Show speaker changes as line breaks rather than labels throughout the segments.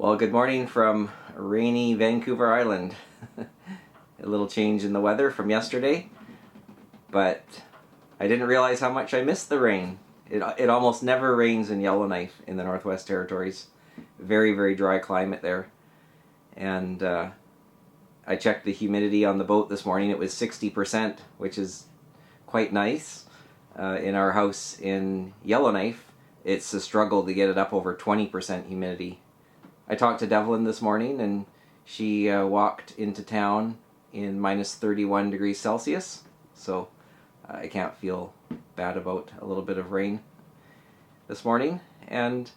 Well, good morning from rainy Vancouver Island. A little change in the weather from yesterday, but I didn't realize how much I missed the rain. It almost never rains in Yellowknife in the Northwest Territories. Very, very dry climate there. And I checked the humidity on the boat this morning. It was 60%, which is quite nice. In our house in Yellowknife, it's a struggle to get it up over 20% humidity. I talked to Devlin this morning, and she walked into town in minus 31 degrees Celsius, so I can't feel bad about a little bit of rain this morning. And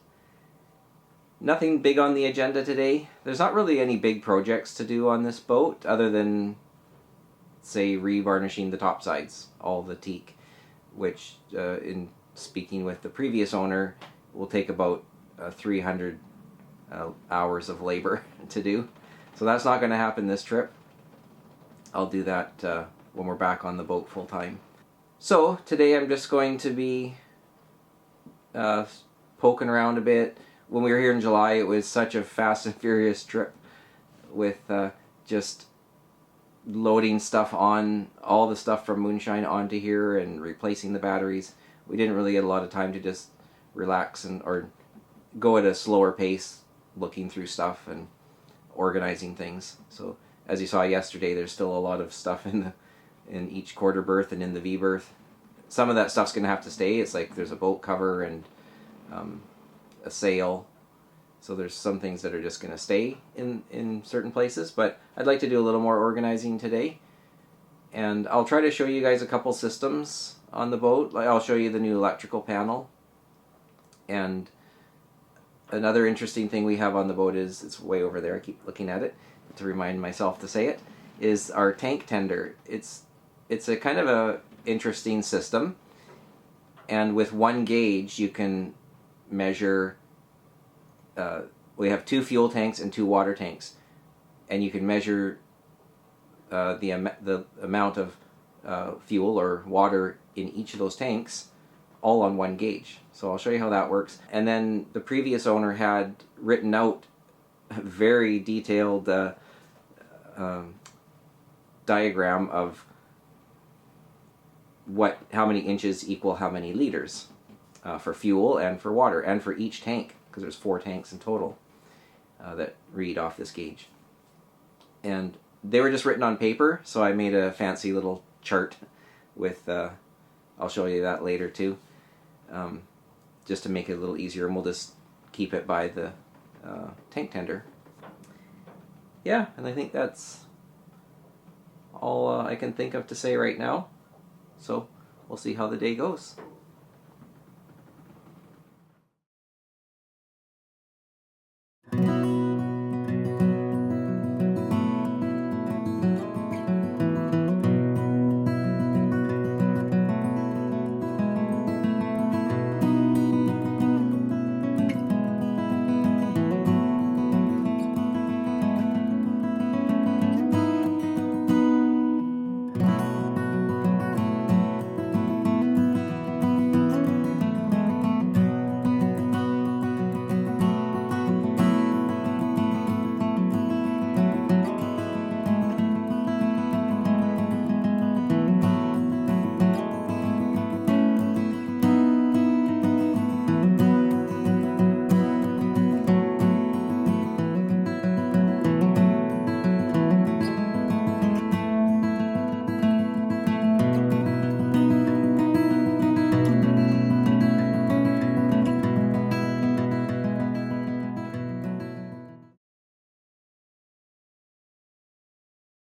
nothing big on the agenda today. There's not really any big projects to do on this boat other than, say, revarnishing the top sides, all the teak, which in speaking with the previous owner will take about 300 hours of labor to do. So that's not going to happen this trip. I'll do that when we're back on the boat full time. So today I'm just going to be poking around a bit. When we were here in July, it was such a fast and furious trip with just loading stuff on, all the stuff from Moonshine onto here and replacing the batteries. We didn't really get a lot of time to just relax or go at a slower pace, looking through stuff and organizing things. So as you saw yesterday, there's still a lot of stuff in each quarter berth and in the V berth. Some of that stuff's going to have to stay. It's like there's a boat cover and a sail. So there's some things that are just going to stay in certain places. But I'd like to do a little more organizing today. And I'll try to show you guys a couple systems on the boat. I'll show you the new electrical panel. And another interesting thing we have on the boat is, it's way over there, I keep looking at it to remind myself to say it, is our tank tender. It's a kind of a interesting system, and with one gauge you can measure, we have 2 fuel tanks and 2 water tanks, and you can measure the amount of fuel or water in each of those tanks all on one gauge. So I'll show you how that works. And then the previous owner had written out a very detailed diagram of how many inches equal how many liters for fuel and for water and for each tank, because there's 4 tanks in total that read off this gauge. And they were just written on paper, so I made a fancy little chart with, I'll show you that later too, just to make it a little easier, and we'll just keep it by the tank tender. Yeah, and I think that's all I can think of to say right now. So we'll see how the day goes.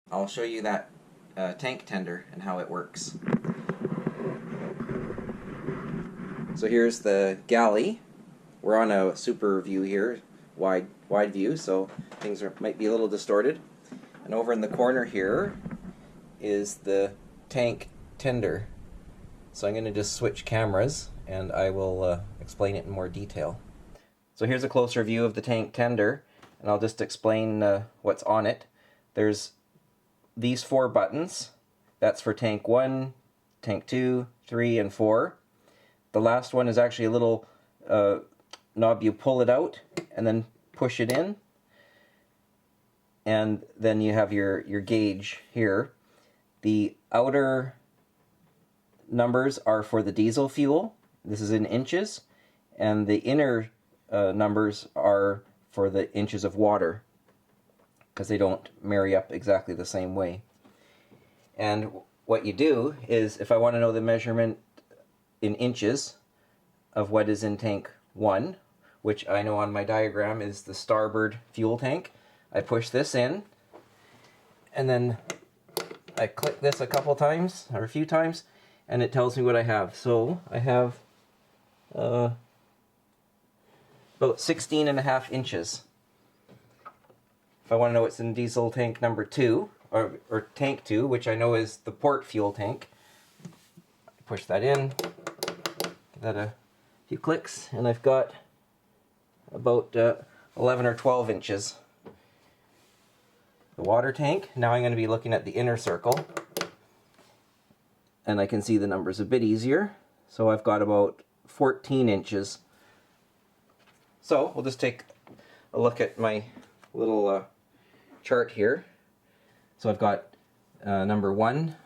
I'll show you that tank tender and how it works. So here's the galley. We're on a super view here, wide view, so things might be a little distorted. And over in the corner here is the tank tender. So I'm going to just switch cameras and I will explain it in more detail. So here's a closer view of the tank tender, and I'll just explain what's on it. There's these 4 buttons. That's for tank 1, tank 2, 3, and 4. The last one is actually a little knob. You pull it out and then push it in, and then you have your gauge here. The outer numbers are for the diesel fuel. This is in inches, and the inner numbers are for the inches of water, because they don't marry up exactly the same way. And what you do is, if I want to know the measurement in inches of what is in tank 1, which I know on my diagram is the starboard fuel tank, I push this in, and then I click this a couple times, or a few times, and it tells me what I have. So I have about 16.5 inches. If I want to know what's in diesel tank number 2, or tank 2, which I know is the port fuel tank, I push that in, give that a few clicks, and I've got about 11 or 12 inches. The water tank, now I'm going to be looking at the inner circle, and I can see the numbers a bit easier. So I've got about 14 inches. So we'll just take a look at my little chart here. So I've got number 1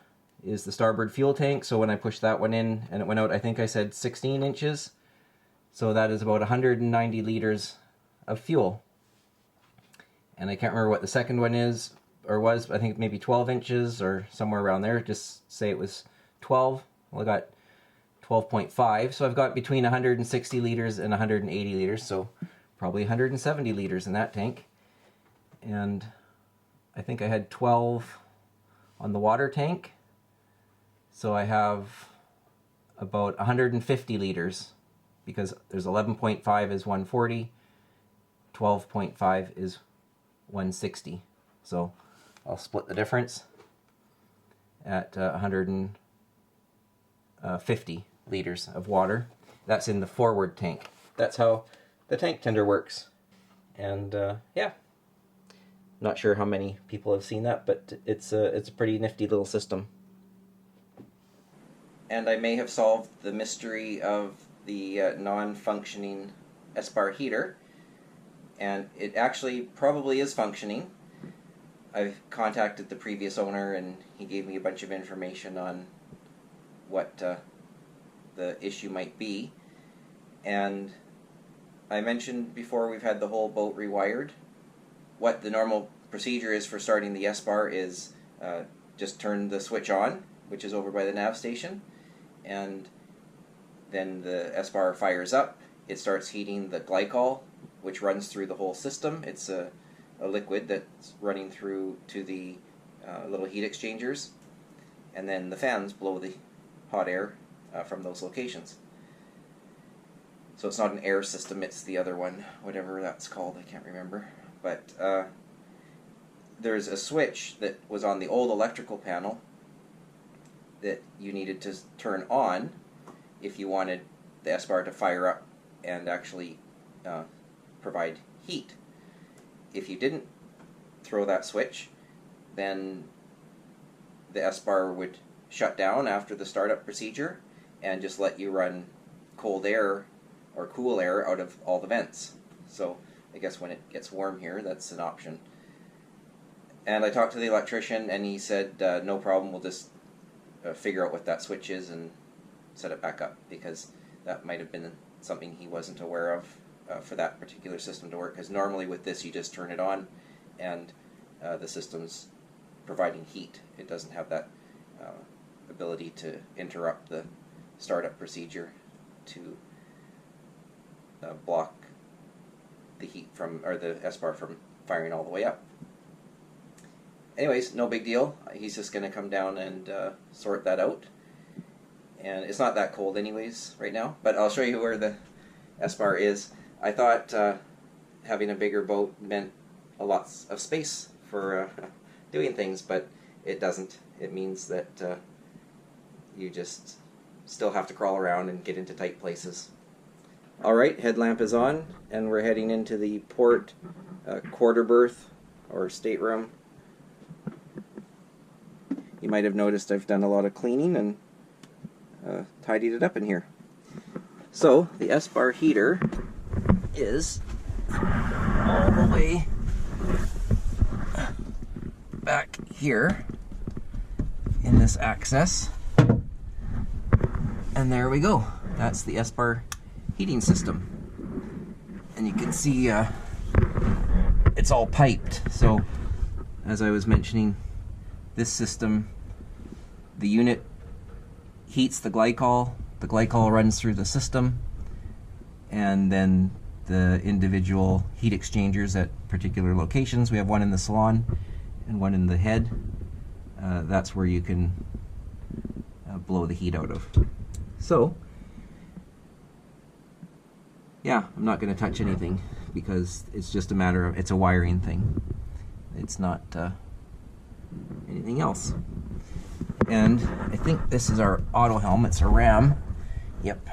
is the starboard fuel tank. So when I pushed that one in and it went out, I think I said 16 inches. So that is about 190 liters of fuel. And I can't remember what the second one is, or was. I think maybe 12 inches or somewhere around there. Just say it was 12. Well, I got 12.5. So I've got between 160 liters and 180 liters. So probably 170 liters in that tank. And I think I had 12 on the water tank. So I have about 150 liters, because there's 11.5 is 140, 12.5 is 160. So I'll split the difference at 150 liters of water. That's in the forward tank. That's how the tank tender works. And yeah, not sure how many people have seen that, but it's a pretty nifty little system. And I may have solved the mystery of the non-functioning S-bar heater, and it actually probably is functioning. I've contacted the previous owner, and he gave me a bunch of information on what the issue might be. And I mentioned before, we've had the whole boat rewired. What the normal procedure is for starting the S-bar is just turn the switch on, which is over by the nav station, and then the S-bar fires up. It starts heating the glycol, which runs through the whole system. It's a liquid that's running through to the little heat exchangers, and then the fans blow the hot air from those locations. So it's not an air system, it's the other one, whatever that's called, I can't remember. But there's a switch that was on the old electrical panel that you needed to turn on if you wanted the S-bar to fire up and actually provide heat. If you didn't throw that switch, then the S-bar would shut down after the startup procedure and just let you run cold air or cool air out of all the vents. So I guess when it gets warm here, that's an option. And I talked to the electrician, and he said no problem, we'll just figure out what that switch is and set it back up, because that might have been something he wasn't aware of for that particular system to work, because normally with this you just turn it on and the system's providing heat. It doesn't have that ability to interrupt the startup procedure to block the heat from, or the S-bar from firing all the way up. Anyways, no big deal. He's just going to come down and sort that out. And it's not that cold anyways right now, but I'll show you where the S-bar is. I thought having a bigger boat meant a lot of space for doing things, but it doesn't. It means that you just still have to crawl around and get into tight places. Alright, headlamp is on, and we're heading into the port quarter berth or stateroom. You might have noticed I've done a lot of cleaning and tidied it up in here. So the S-bar heater is all the way here in this access. And there we go. That's the Espar heating system. And you can see it's all piped. So as I was mentioning, this system, the unit heats the glycol runs through the system, and then the individual heat exchangers at particular locations. We have one in the salon and one in the head. That's where you can blow the heat out of. So, yeah, I'm not going to touch anything because it's just a matter of, it's a wiring thing. It's not anything else. And I think this is our auto helm. It's a Ram. Yep.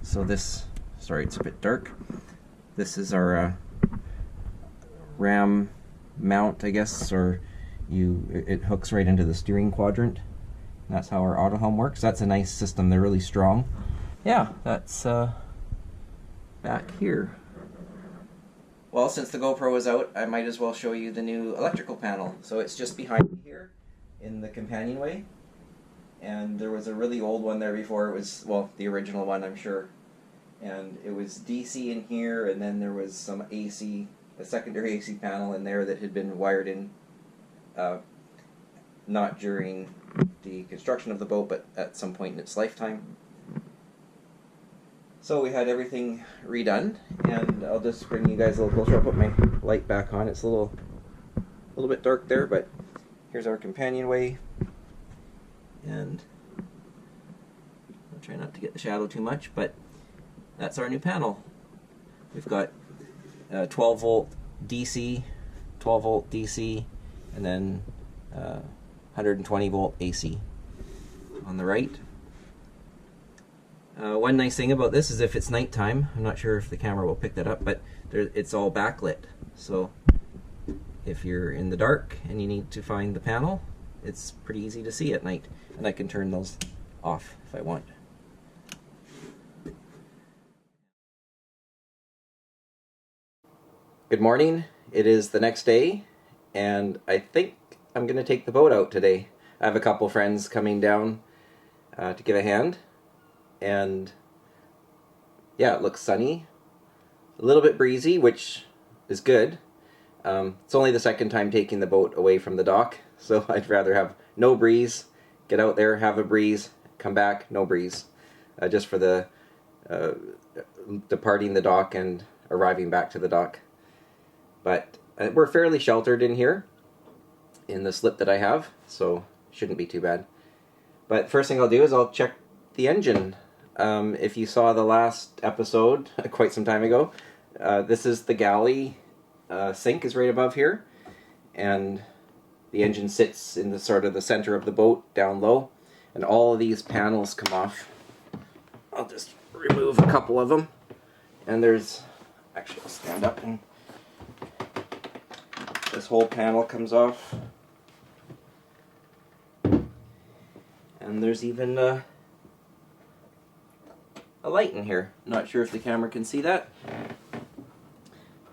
So this, sorry, it's a bit dark. This is our Ram mount, I guess, or it hooks right into the steering quadrant. That's how our auto helm works. That's a nice system. They're really strong. Yeah, that's back here. Well, since the GoPro is out, I might as well show you the new electrical panel. So it's just behind me here in the companionway. And there was a really old one there before. It was, well, the original one, I'm sure. And it was DC in here, and then there was some AC, a secondary AC panel in there that had been wired in, not during the construction of the boat, but at some point in its lifetime. So we had everything redone, and I'll just bring you guys a little closer. I'll put my light back on. It's a little bit dark there, but here's our companionway, and I'll try not to get the shadow too much, but that's our new panel. We've got 12 volt DC, and then 120 volt AC on the right. One nice thing about this is if it's nighttime, I'm not sure if the camera will pick that up, but it's all backlit. So if you're in the dark and you need to find the panel, it's pretty easy to see at night. And I can turn those off if I want. Good morning. It is the next day, and I think I'm going to take the boat out today. I have a couple friends coming down to give a hand, and yeah, it looks sunny, a little bit breezy, which is good. It's only the second time taking the boat away from the dock, so I'd rather have no breeze, get out there, have a breeze, come back, no breeze, just for the departing the dock and arriving back to the dock. But we're fairly sheltered in here, in the slip that I have, so shouldn't be too bad. But first thing I'll do is I'll check the engine. If you saw the last episode quite some time ago, this is the galley sink is right above here, and the engine sits in the sort of the center of the boat down low, and all of these panels come off. I'll just remove a couple of them, and there's, actually I'll stand up, and this whole panel comes off. And there's even a light in here. Not sure if the camera can see that.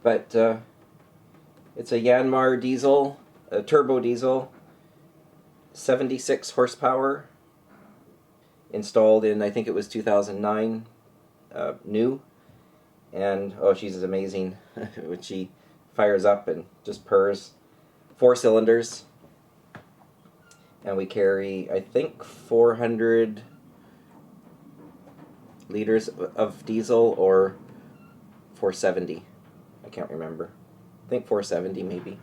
But it's a Yanmar diesel, a turbo diesel, 76 horsepower, installed in, I think it was 2009, new. And, oh, she's amazing. When she fires up and just purrs. 4 cylinders. And we carry, I think, 400 liters of diesel, or 470. I can't remember. I think 470 maybe.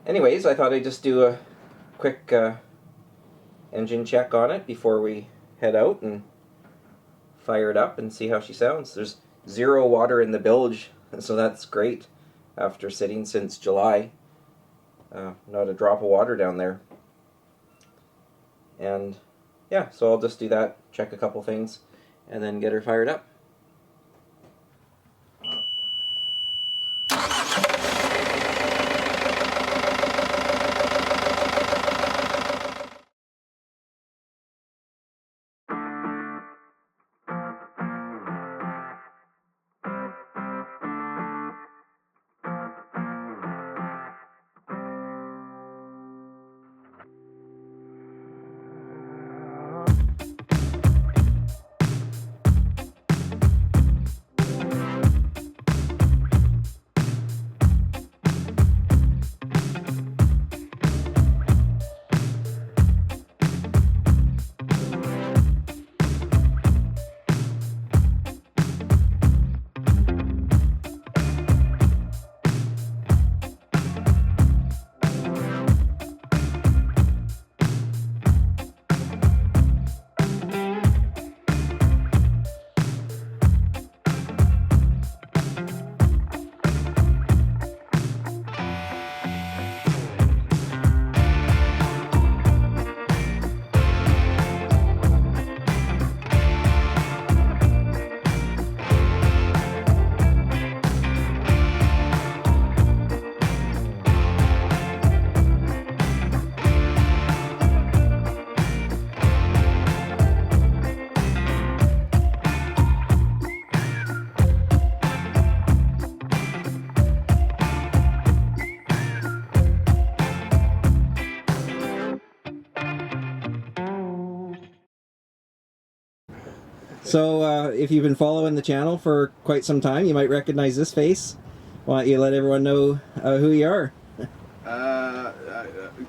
Anyways, I thought I'd just do a quick engine check on it before we head out and fire it up and see how she sounds. There's 0 water in the bilge, so that's great after sitting since July. Not a drop of water down there. And yeah, so I'll just do that, check a couple things, and then get her fired up. So if you've been following the channel for quite some time, you might recognize this face. Why don't you let everyone know who you are?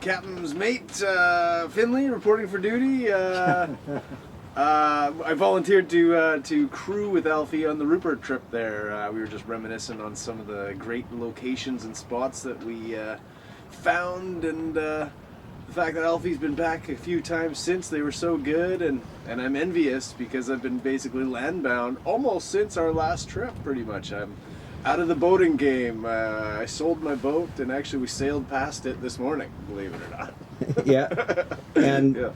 Captain's mate Finley reporting for duty. I volunteered to crew with Alfie on the Rupert trip there. We were just reminiscing on some of the great locations and spots that we found, and the fact that Alfie's been back a few times since. They were so good, and I'm envious because I've been basically landbound almost since our last trip, pretty much. I'm out of the boating game. I sold my boat, and actually we sailed past it this morning, believe it or not.
Yeah. And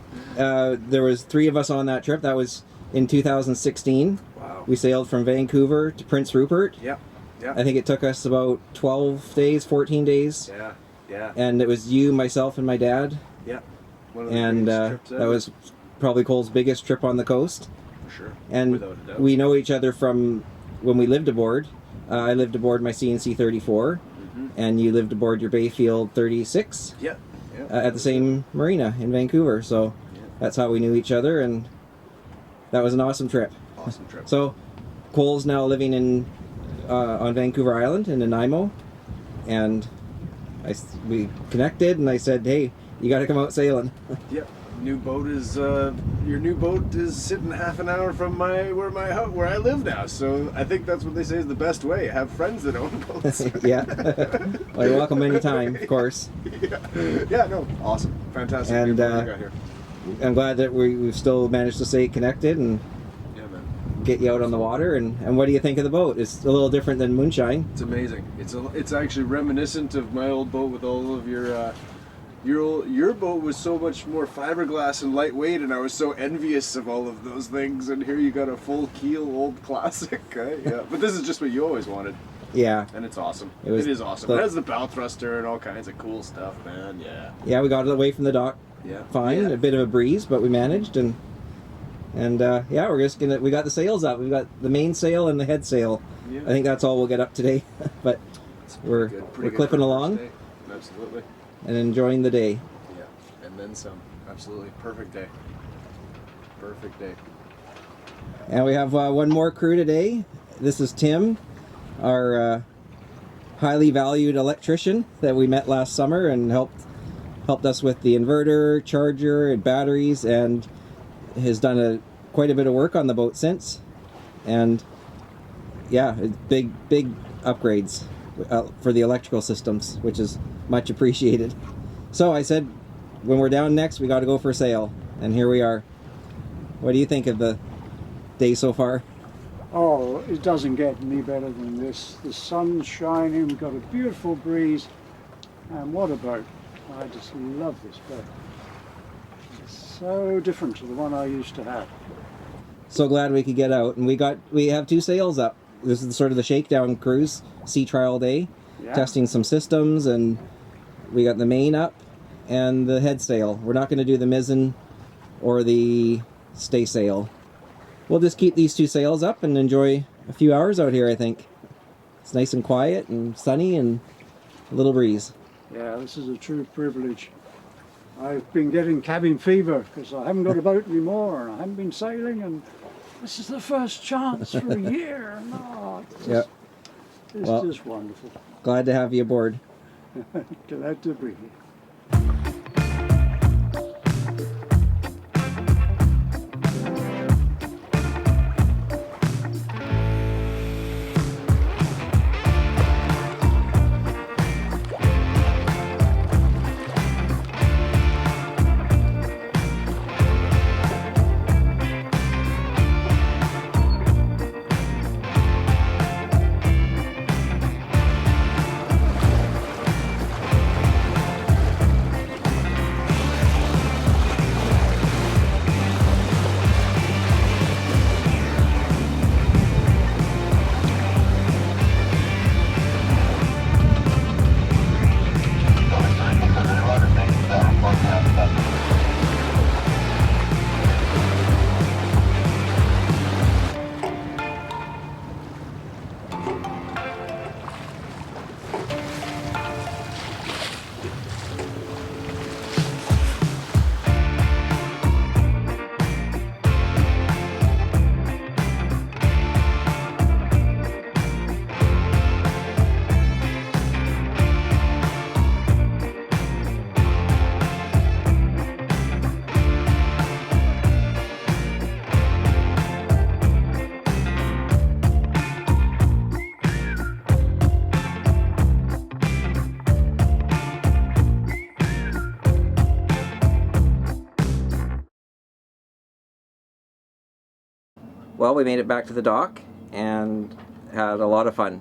there was 3 of us on that trip. That was in 2016.
Wow.
We sailed from Vancouver to Prince Rupert.
Yeah.
I think it took us about 12 days, 14 days.
Yeah.
And it was you, myself, and my dad.
Yeah. One of the
And
greatest trips
that
ever.
was probably Cole's biggest trip on the coast.
For sure.
And
Without a doubt.
we know each other from when we lived aboard. I lived aboard my CNC 34, and you lived aboard your Bayfield 36
Yeah.
at the same marina in Vancouver. So that's how we knew each other, and that was an awesome trip.
Awesome trip.
So Cole's now living in on Vancouver Island in Nanaimo, and we connected, and I said, "Hey, you got to come out sailing."
Yep. New boat is your new boat is sitting half an hour from where I live now. So I think that's what they say is the best way. Have friends that own boats.
Yeah. Well, you're welcome anytime, of course.
Yeah. No. Awesome. Fantastic.
And
Good boat we got here.
I'm glad that we've still managed to stay connected and
Yeah, man.
get you out on the water. And what do you think of the boat? It's a little different than Moonshine.
It's amazing. It's actually reminiscent of my old boat with all of your boat was so much more fiberglass and lightweight, and I was so envious of all of those things. And here you got a full keel old classic. Yeah, but this is just what you always wanted,
Yeah.
and it's awesome.
It is
awesome.
the-
It has the bow thruster and all kinds of cool stuff, man. Yeah.
Yeah, we got it away from the dock
Yeah.
fine.
Yeah.
A bit of a breeze, but we managed. And yeah, we got the sails up. We've got the main sail and the head sail.
Yeah.
I think that's all we'll get up today. But we're
Pretty
we're
good
clipping
for a
along
first day. Absolutely.
and enjoying the day.
Yeah, and then some. Absolutely perfect day. Perfect day.
And we have one more crew today. This is Tim, our highly valued electrician that we met last summer and helped us with the inverter, charger, and batteries, and has done quite a bit of work on the boat since. And yeah, big upgrades for the electrical systems, which is much appreciated. So I said, when we're down next, we got to go for a sail, and here we are. What do you think of the day so far?
Oh, it doesn't get any better than this. The sun's shining, we've got a beautiful breeze, and what a boat. I just love this boat. It's so different to the one I used to have.
So glad we could get out, and we have 2 sails up. This is sort of the shakedown cruise, sea trial day,
Yeah.
testing some systems, and we got the main up and the head sail. We're not going to do the mizzen or the stay sail. We'll just keep these 2 sails up and enjoy a few hours out here, I think. It's nice and quiet and sunny and a little breeze.
Yeah, this is a true privilege. I've been getting cabin fever because I haven't got a boat anymore and I haven't been sailing, and this is the first chance for a year. No, it's
Well-
just wonderful.
Glad to have you aboard.
Glad to be here.
Well, we made it back to the dock and had a lot of fun.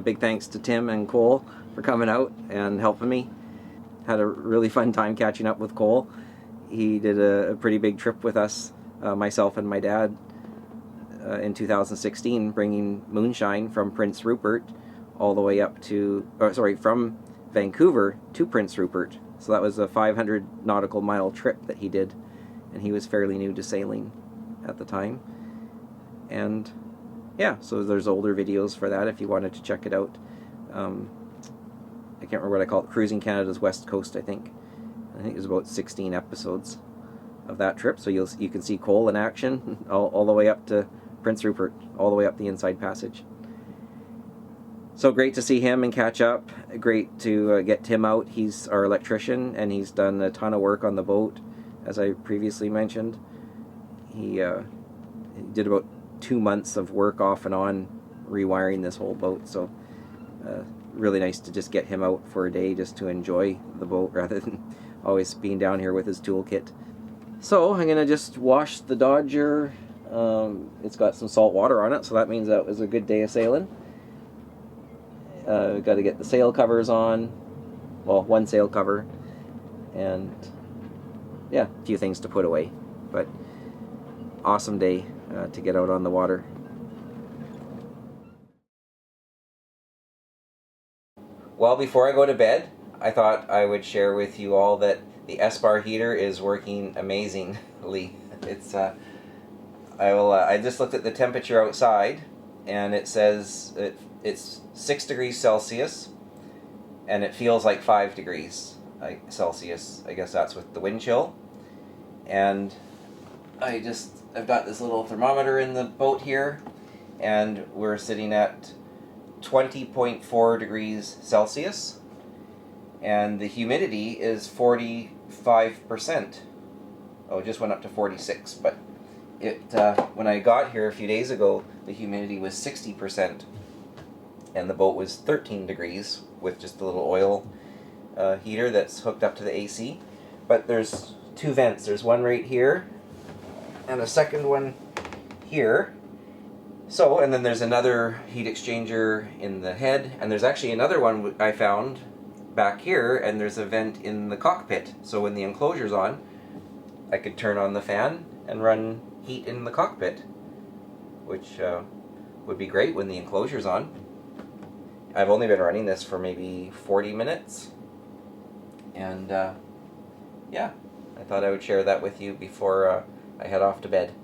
Big thanks to Tim and Cole for coming out and helping me. Had a really fun time catching up with Cole. He did a pretty big trip with us, myself and my dad, in 2016, bringing moonshine from Prince Rupert all the way up to, from Vancouver to Prince Rupert. So that was a 500 nautical mile trip that he did, and he was fairly new to sailing at the time. And yeah, so there's older videos for that if you wanted to check it out. I can't remember what I call it, Cruising Canada's West Coast, I think. I think there's about 16 episodes of that trip, so you can see Cole in action all the way up to Prince Rupert, all the way up the Inside Passage. So great to see him and catch up. Great to get Tim out. He's our electrician, and he's done a ton of work on the boat, as I previously mentioned. He did about 2 months of work off and on rewiring this whole boat, so really nice to just get him out for a day just to enjoy the boat rather than always being down here with his toolkit. So I'm going to just wash the Dodger. It's got some salt water on it, so that means that was a good day of sailing. Got to get the sail covers on, well, one sail cover, and yeah, a few things to put away, but awesome day to get out on the water. Well, before I go to bed, I thought I would share with you all that the S-Bar heater is working amazingly. It's I just looked at the temperature outside, and it says it's 6 degrees Celsius, and it feels like 5 degrees Celsius. I guess that's with the wind chill. And I've got this little thermometer in the boat here, and we're sitting at 20.4 degrees Celsius, and the humidity is 45%. Oh, it just went up to 46, but when I got here a few days ago, the humidity was 60%, and the boat was 13 degrees with just a little oil heater that's hooked up to the AC. But there's two vents. There's one right here, and a second one here. So, and then there's another heat exchanger in the head, and there's actually another one I found back here, and there's a vent in the cockpit. So when the enclosure's on, I could turn on the fan and run heat in the cockpit, which would be great when the enclosure's on. I've only been running this for maybe 40 minutes, and yeah, I thought I would share that with you before I head off to bed.